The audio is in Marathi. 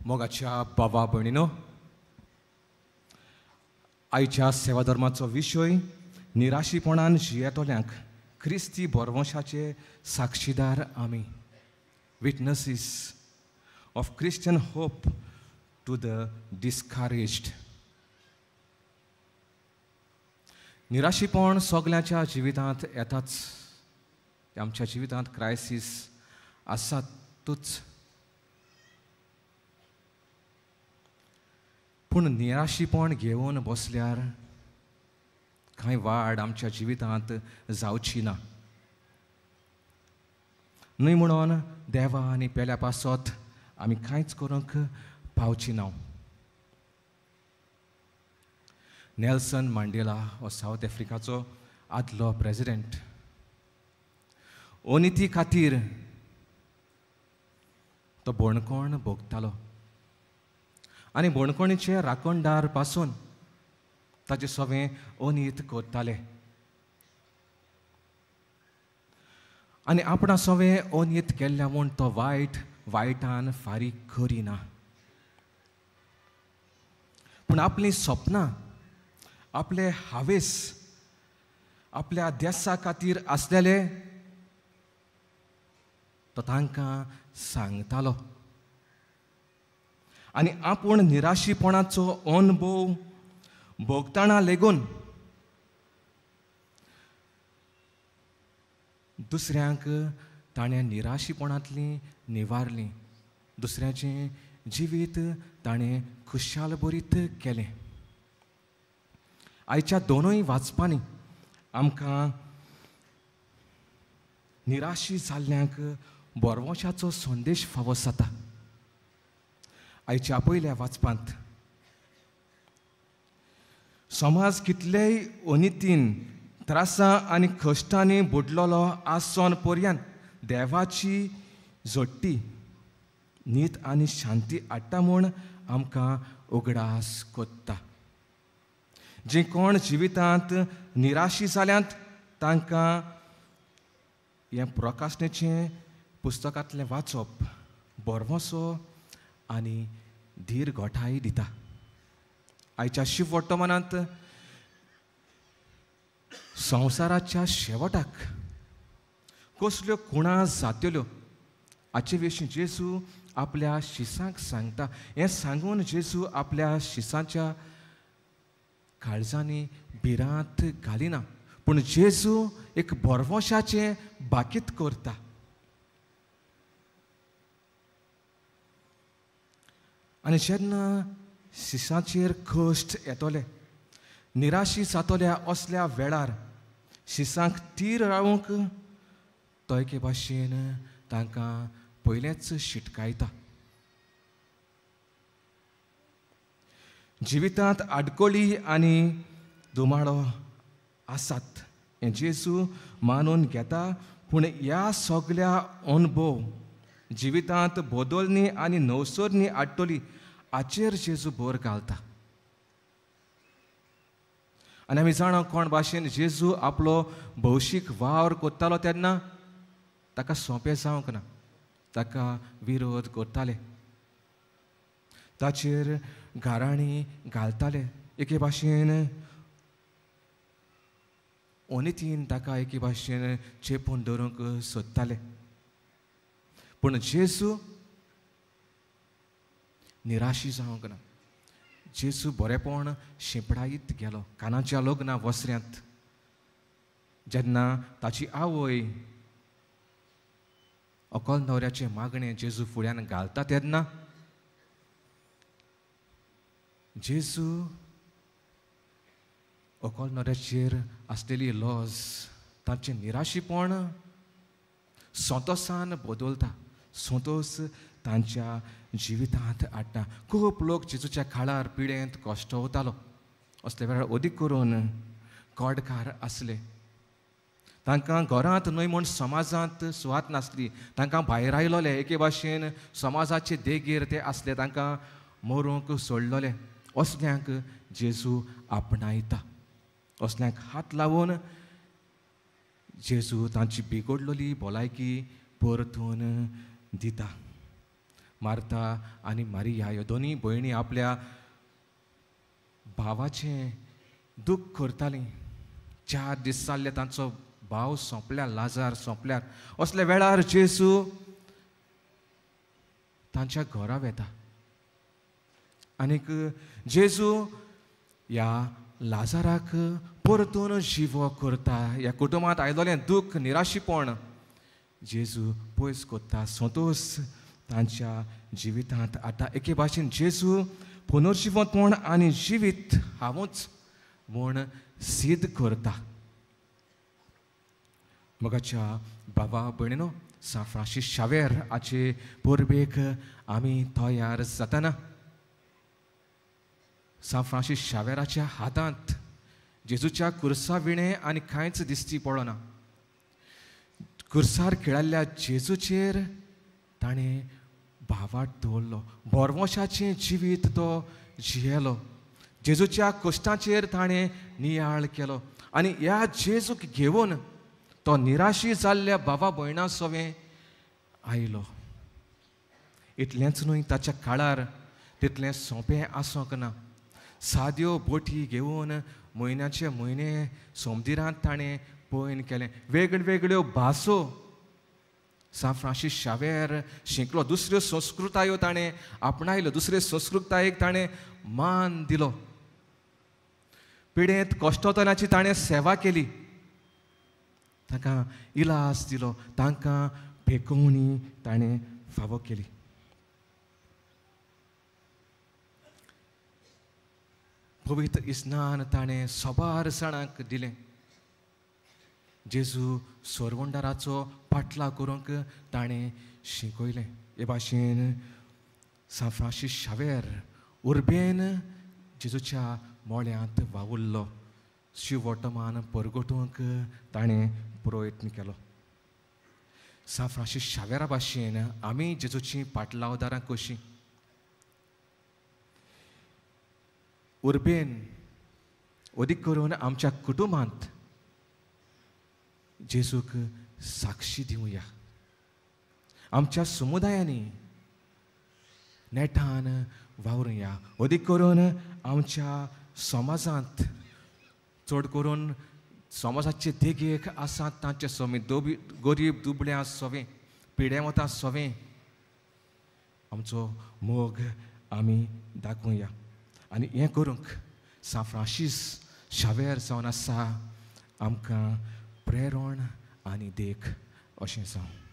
मोगाच्या बाबा भयणीनो, आयच्या सेवा धर्माचो विशय निराशीपणान जियेतोल्यांक क्रिस्ती बरवंशाचे साक्षीदार आमी, witnesses of Christian hope to the discouraged. निराशीपण सगळ्यांच्या जिवितांत येताच. आमच्या जिवितांत क्रायसीस आसातूच. पूण निराशीपण घेवन बसल्यार कांय वाड आमच्या जिवितांत जावची ना. न्हय म्हणून देवा आनी पेल्या पासत आमी कांयच करूंक पावची ना. नेल्सन मांडेला हो सावथ आफ्रिकाचो आदलो प्रेसिडेंट. अनिती खातीर तो बोणकोण भोगतालो आनी बोणकोणीचे राखणदार पासून ताचे सगळें अनीत करताले आनी आपणा सगळें अनीत केल्ल्या म्हूण तो वायटान फारीक करिना. पूण आपलीं सपनां, आपले हावेस, आपल्या देसा खातीर आसलेले तो तांकां सांगतालो आनी आपूण निराशीपणाचो अनुभव भोगतना लेगून दुसऱ्यांक ताणें निराशीपणांतलीं निवारलीं. दुसऱ्याचें जिवीत ताणें खुशाल बरीत केलें. आयच्या दोनूय वाचपांनी आमकां निराशी जाल्ल्यांक बरवंशाचो संदेश फावो जाता. आयच्या पयल्या वाचपांत समाज कितलेय अनितीन, त्रासां आनी कश्टांनी बुडलोलो आसोन पर्यंत देवाची जोडटी न्हीद आनी शांती हाडटा म्हूण आमकां उगडास कोत्ता. जे कोण जिवितांत निराशी जाल्यांत तांकां हें प्रकाशनेचें पुस्तकांतलें वाचप बरवंसो आनी धीर घोटाय दिता. आयच्या शिव वर्तमानांत संवसाराच्या शेवटाक कसल्यो खुणा जातल्यो हाचे विशीं जेजू आपल्या शिसांक सांगता. हें सांगून जेजू आपल्या शिसांच्या काळजांनी भिरांत घालिना, पूण जेजू एक बरवंशाचें बाकीत करता. आनी जेन्ना शिसांचेर कश्ट येतले, निराशी जातल्या असल्या वेळार शिसांक थीर रावूंक तो एके भाशेन तांकां पयलेंच शिटकायता. जिवितांत आडकोळी आनी दुमाळो आसात हें जेजू मानून घेता, पूण ह्या सगळ्या अनुभव जिवितांत बदलनी आनी नवसरणी हाडटली हाचेर जेजू भर घालता. आनी आमी जाणा कोण भाशेन जेजू आपलो भौशीक वावर कोत्तालो तेन्ना ताका सोंपें जावंक ना. ताका विरोध करताले, ताचेर घाराणी घालताले, एके भाशेन अनितीन ताका एके भाशेन चेपून धरूंक सोदताले. पूण जेजू निराशी जावंक ना. जेजू बरेपण शिंपडायत गेलो. कानाच्या लग्ना वसऱ्यांत जेन्ना ताची आवय अकोल न्हवऱ्याचें मागणें जेजू फुड्यान घालता तेन्ना जेजू अकोल न्हवऱ्याचेर आसलेली लॉज, तांचें निराशीपण संतोसान बदलता, संतोस तांच्या जिवितांत हाडटा. खूब लोक जेजूच्या काळार पिडेंत कश्टवतालो. असले वेळार अदीक करून कोडकार आसले. तांकां घरांत न्हय म्हूण समाजांत सुवात नासली. तांकां भायर आयलोले, एके भाशेन समाजाचे देगेर ते आसले, तांकां मरूंक सोडलोले. असल्यांक जेजू आपणायता. असल्यांक हात लावून जेजू तांची बिगडलेली भलायकी परतून दिता. मार्ता आनी मारिया ह्यो दोनी भयणी आपल्या भावाचें दूख करतालीं. 4 दीस जाल्ले तांचो भाव सोंपल्यार, लाजार सोंपल्यार. असल्या वेळार जेजू तांच्या घरा वेता. आनीक जेजू ह्या लाजाराक परतून जिवो करता. ह्या कुटुंबांत आयलोलें दूख, निराशीपण जेजू पयस कोत्ता, संतोश तांच्या जिवितांत हाडटा. एके भाशेन जेजू पुनर्जिवंत म्हूण आनी जिवीत हांवूच म्हूण सिद्ध करता. मोगाच्या बाबा भयणीनो, सा फ्रांसीस शावेर हाचे परबेक आमी तयार जातना सा फ्रांसीस शावेराच्या हातांत जेजूच्या कुर्सा विणें आनी कांयच दिसची पडना. कुर्सार खिळाल्ल्या जेजूचेर ताणें भावार्थ दवरलो. बोरवोशाचें जिवीत तो जियेलो. जेजूच्या कश्टांचेर ताणें नियाळ केलो. आनी ह्या जेजूक घेवन तो निराशी जाल्ल्या भावा भयणां सोवें आयलो. इतलेंच न्हय, ताच्या काळार तितलें सोंपें आसोंक ना. साद्यो बोटी घेवन म्हयन्याचे म्हयने सोमदिरांत ताणें पयन केलें. वेगळ्यो भासो सा फ्रांसीस शावेर शिंकलो. दुसऱ्यो संस्कृतायो ताणें आपणायल्यो. दुसरे संस्कृतायेक ताणें मान दिलो. पिडेंत कश्टोतनाची ताणें सेवा केली. तांकां इलाज दिलो. तांकां भेकोवणी ताणें फावो केली. पवित्र इस्नान ताणें सोबार जाणांक दिलें. जेजू सोरवंडाराचो पाटला करूंक ताणें शिकयलें. हे भाशेन सा फ्रांसीस शावेर उर्बेन जेजूच्या मोळ्यांत वावुरलो. शिवोटमान परगटूंक ताणें प्रयत्न केलो. सा फ्रांसीस शावेरा भाशेन आमी जेजूची पाटलावदारां कशीं उर्बेन अदीक करून आमच्या कुटुंबांत जेजूक साक्षी दिवया. आमच्या समुदायांनी नेटान वावरुया. अदीक करून आमच्या समाजांत, चड करून समाजाचे देगेक आसात तांचे सोवें, गरीब दुबळ्या सोवें, पिडेवतां सोवें आमचो मोग आमी दाखोवया. आनी हें करूंक सा फ्रांसीस शावेर जावन आसा आमकां प्रेरण आनी देख अशें जावं.